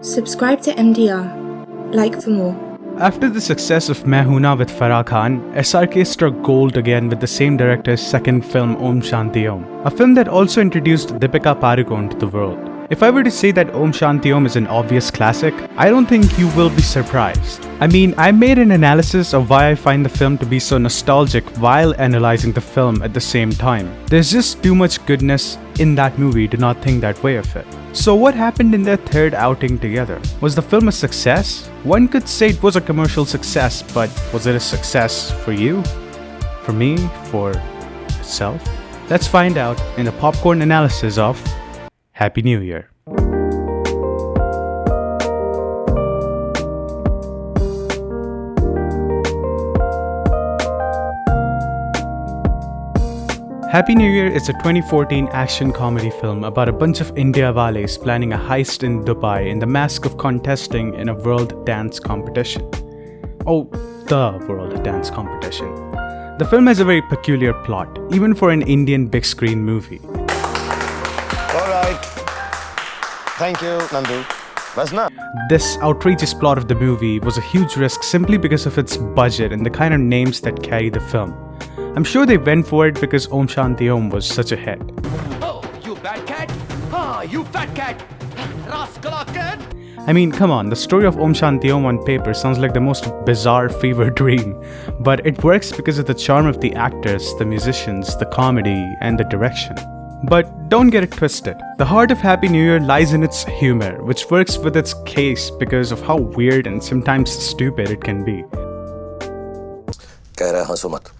Subscribe to MDR. Like for more. After the success of Mehuna with Farah Khan, SRK struck gold again with the same director's second film Om Shanti Om, a film that also introduced Deepika Padukone to the world. If I were to say that Om Shanti Om is an obvious classic, I don't think you will be surprised. I mean, I made an analysis of why I find the film to be so nostalgic while analyzing the film at the same time. There's just too much goodness in that movie to not think that way of it. So what happened in their third outing together? Was the film a success? One could say it was a commercial success, but was it a success for you? For me? For itself? Let's find out in the popcorn analysis of Happy New Year. Happy New Year is a 2014 action comedy film about a bunch of Indiawaales planning a heist in Dubai in the mask of contesting in a world dance competition. Oh, the world dance competition. The film has a very peculiar plot, even for an Indian big screen movie. Alright. Thank you, Nandu. That's not. This outrageous plot of the movie was a huge risk simply because of its budget and the kind of names that carry the film. I'm sure they went for it because Om Shanti Om was such a hit. Oh, you bad cat? Ah, you fat cat! Rascal cat! I mean, come on, the story of Om Shanti Om on paper sounds like the most bizarre fever dream. But it works because of the charm of the actors, the musicians, the comedy, and the direction. But don't get it twisted. The heart of Happy New Year lies in its humor, which works with its case because of how weird and sometimes stupid it can be. कह रहा है हंसो मत.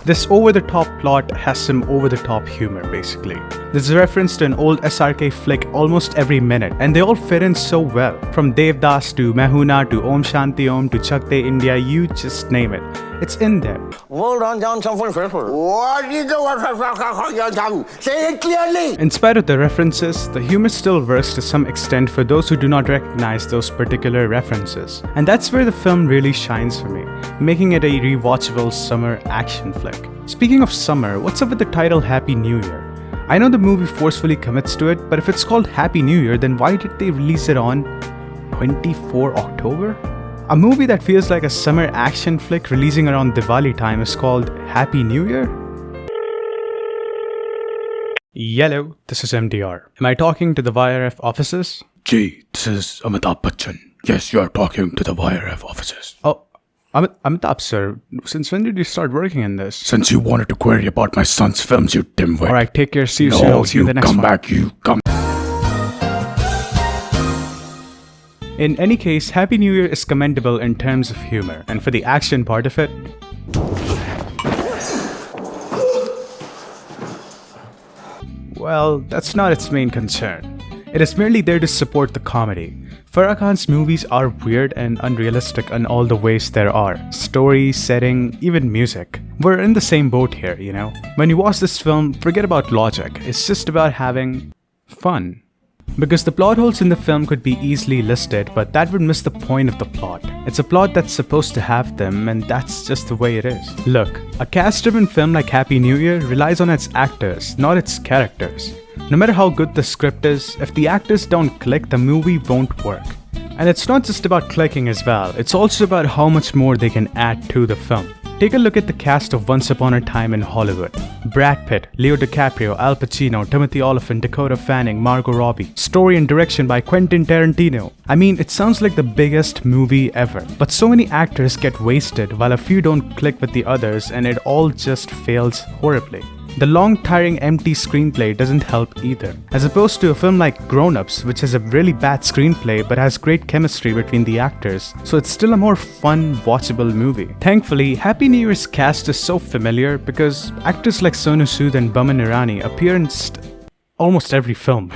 This over-the-top plot has some over-the-top humor, basically. There's a reference to an old SRK flick almost every minute, and they all fit in so well. From Devdas to Mehuna to Om Shanti Om to Chak De India, you just name it. It's in there. Well done, John. What is the Say it clearly. In spite of the references, the humor still works to some extent for those who do not recognize those particular references. And that's where the film really shines for me, making it a rewatchable summer action flick. Speaking of summer, what's up with the title Happy New Year? I know the movie forcefully commits to it, but if it's called Happy New Year, then why did they release it on 24 October? A movie that feels like a summer action flick releasing around Diwali time is called Happy New Year? Yello, this is MDR. Am I talking to the YRF offices? Gee, this is Amitabh Bachchan. Yes, you are talking to the YRF offices. Oh, Amitabh sir, since when did you start working in this? Since you wanted to query about my son's films, you dimwit. Alright, take care, see you soon. No, I'll see you in you the next come one. back, you come. In any case, Happy New Year is commendable in terms of humor, and for the action part of it, well, that's not its main concern. It is merely there to support the comedy. Farah Khan's movies are weird and unrealistic in all the ways there are. Story, setting, even music. We're in the same boat here, you know? When you watch this film, forget about logic. It's just about having fun. Because the plot holes in the film could be easily listed, but that would miss the point of the plot. It's a plot that's supposed to have them, and that's just the way it is. Look, a cast-driven film like Happy New Year relies on its actors, not its characters. No matter how good the script is, if the actors don't click, the movie won't work. And it's not just about clicking as well, it's also about how much more they can add to the film. Take a look at the cast of Once Upon a Time in Hollywood. Brad Pitt, Leo DiCaprio, Al Pacino, Timothy Olyphant, Dakota Fanning, Margot Robbie. Story and direction by Quentin Tarantino. I mean, it sounds like the biggest movie ever. But so many actors get wasted while a few don't click with the others and it all just fails horribly. The long, tiring, empty screenplay doesn't help either. As opposed to a film like Grown Ups, which has a really bad screenplay but has great chemistry between the actors, so it's still a more fun, watchable movie. Thankfully, Happy New Year's cast is so familiar because actors like Sonu Sood and Boman Irani appear in almost every film,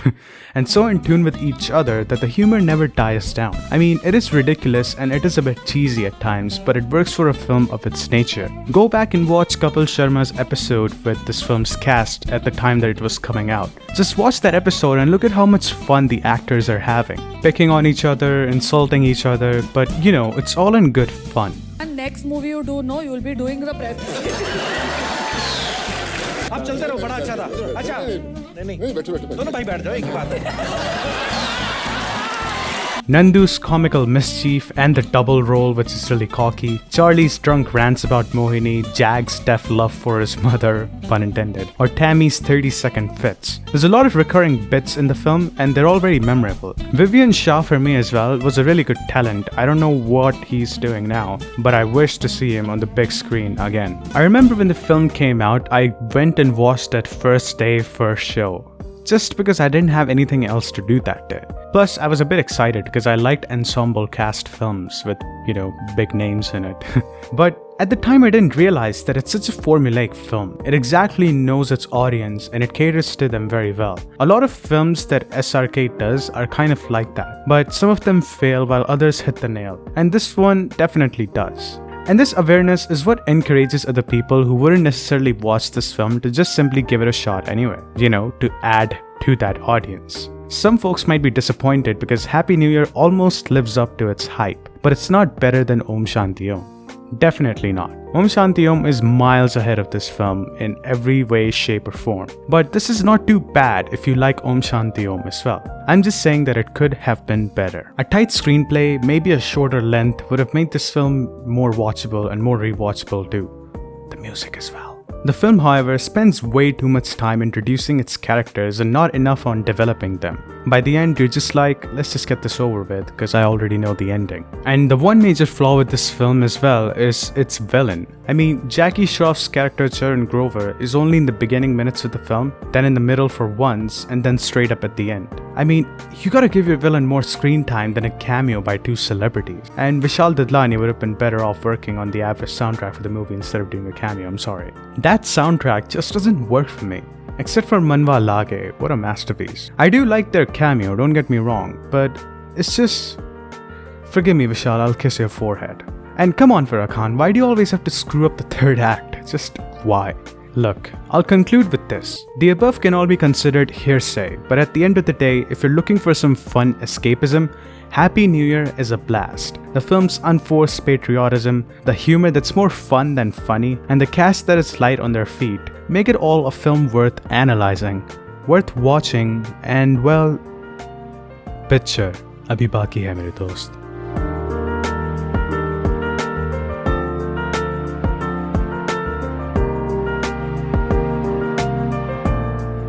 and so in tune with each other that the humor never dies down. I mean, it is ridiculous and it is a bit cheesy at times, but it works for a film of its nature. Go back and watch Kapil Sharma's episode with this film's cast at the time that it was coming out. Just watch that episode and look at how much fun the actors are having. Picking on each other, insulting each other, but you know, it's all in good fun. And next movie you do, no, you will be doing the prep. आप चलते रहो, बड़ा अच्छा था। अच्छा नहीं बैठो दोनों भाई बैठ जाओ, एक ही बात है। Nandu's comical mischief and the double role, which is really cocky, Charlie's drunk rants about Mohini, Jag's deaf love for his mother, pun intended, or Tammy's 30-second fits. There's a lot of recurring bits in the film and they're all very memorable. Vivaan Shah for me as well was a really good talent. I don't know what he's doing now, but I wish to see him on the big screen again. I remember when the film came out, I went and watched it first day, first show. Just because I didn't have anything else to do that day. Plus, I was a bit excited because I liked ensemble cast films with, big names in it. But at the time I didn't realize that it's such a formulaic film. It exactly knows its audience and it caters to them very well. A lot of films that SRK does are kind of like that, but some of them fail while others hit the nail. And this one definitely does. And this awareness is what encourages other people who wouldn't necessarily watch this film to just simply give it a shot anyway, to add to that audience. Some folks might be disappointed because Happy New Year almost lives up to its hype, but it's not better than Om Shanti Om. Definitely not. Om Shanti Om is miles ahead of this film in every way, shape or form. But this is not too bad if you like Om Shanti Om as well. I'm just saying that it could have been better. A tight screenplay, maybe a shorter length, would have made this film more watchable and more rewatchable too. The music as well. The film, however, spends way too much time introducing its characters and not enough on developing them. By the end, you're just like, let's just get this over with because I already know the ending. And the one major flaw with this film as well is its villain. I mean, Jackie Shroff's character Charan Grover is only in the beginning minutes of the film, then in the middle for once, and then straight up at the end. I mean, you gotta give your villain more screen time than a cameo by two celebrities. And Vishal Dadlani would have been better off working on the average soundtrack for the movie instead of doing a cameo, I'm sorry. That soundtrack just doesn't work for me. Except for Manwa Lage, what a masterpiece. I do like their cameo, don't get me wrong, but it's just... Forgive me Vishal, I'll kiss your forehead. And come on Farah Khan, why do you always have to screw up the third act? Just why? Look, I'll conclude with this. The above can all be considered hearsay, but at the end of the day, if you're looking for some fun escapism, Happy New Year is a blast. The film's unforced patriotism, the humor that's more fun than funny, and the cast that is light on their feet make it all a film worth analyzing, worth watching, and well, picture abhi baki hai mere dost.